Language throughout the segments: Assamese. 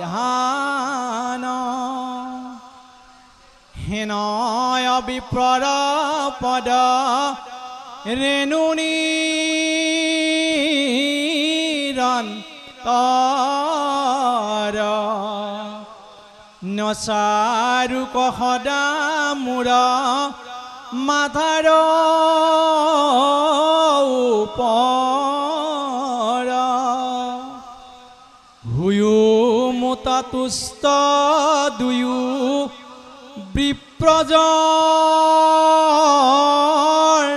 ধান হেনয় বিপ্ৰৰ পদ ৰেণু নিৰন্তৰ নচাৰু কহদা মূৰ মাথাৰ ওপৰ হুয়ো মোতা তুষ্ট দুয়ো বিপ্ৰজৰ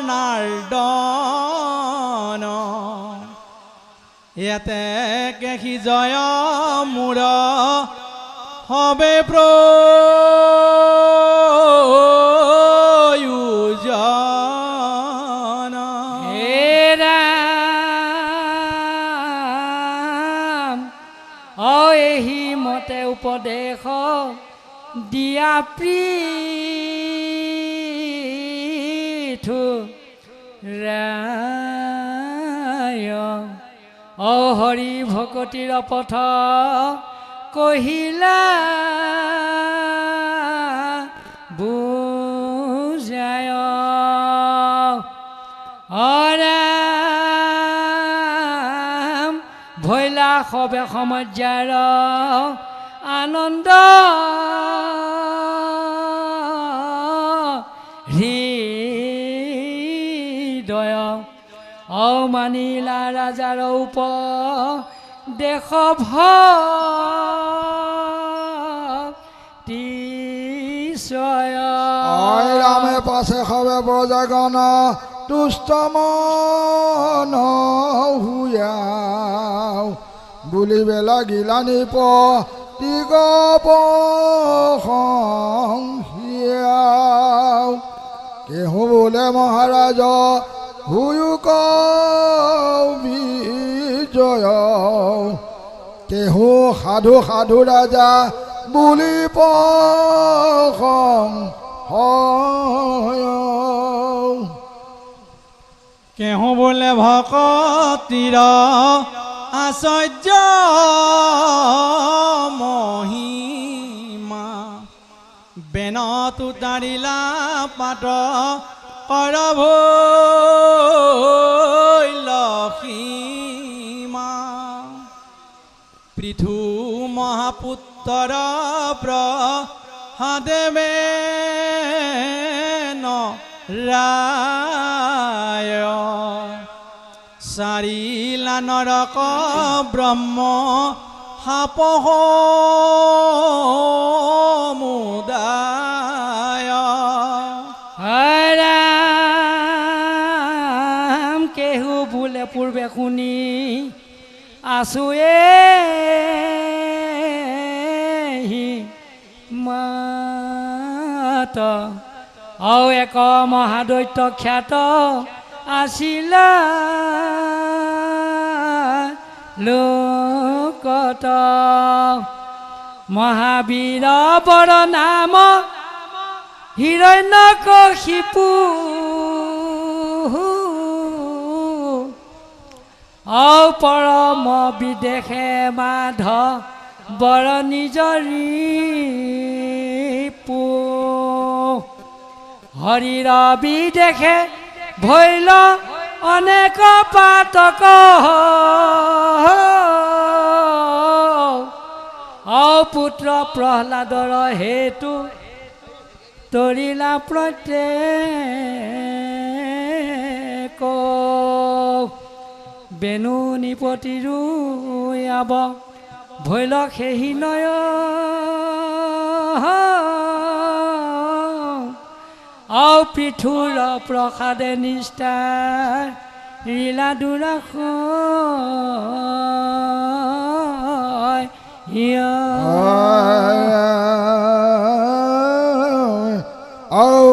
নাৰ্দন ইয়াতে কেহি জয় মূৰ হবে প্ৰয়োজন হে ৰাম এহি মতে উপদেশ দিয়া পৃথু ৰায় হৰি ভকতিৰ পথ কহিলা বুজায় ৰাম ভৈলা সবে সমজ্যাৰ আনন্দ হৃদয় মানিলা ৰাজাৰ উপ দেশ ভয় ৰামে পাছে সবে ব্ৰজগণ তুষ্ট মন হুয়াও বুলিবে লাগিলা নিপ সংহিয়াও কেহু বোলে মহাৰাজ হুয়ো বিজয় কেহু সাধু সাধু ৰাজা বুলি কেহু বোলে ভকতিৰ আশ্চৰ্য মহিমা বেনত উতাৰিলা পাত কৰভৈলসীমা পৃথু মহাপুত্ৰৰ প্ৰসাদেবে ৰায় চাৰিলা নৰক ব্ৰহ্ম সাপসমুদায় ৰাম কেহু বোলে পূৰ্বে শুনি আছো মাত এক মহাদৈত্য খ্যাত আছিলা লোকত মহাবীৰ বৰ নাম হিৰণ্যকশিপু পৰম বিদেশে মাধ বৰ নিজৰী পু হৰিৰ বিদেশে ভৈল অনেক পাতক পুত্ৰ প্ৰহ্লাদৰ হেতু তৰিলা প্ৰত্যেক বেনু নিপতিৰো আব ভৈল সেহি নয় পৃথুৰ প্ৰসাদে নিষ্ঠা লীলা দুৰাস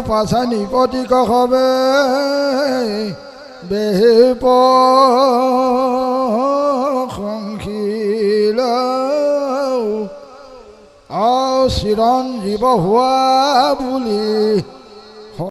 পাছা নিপতি কবে বেপ সংশীল চিৰঞ্জীৱ হোৱা বুলি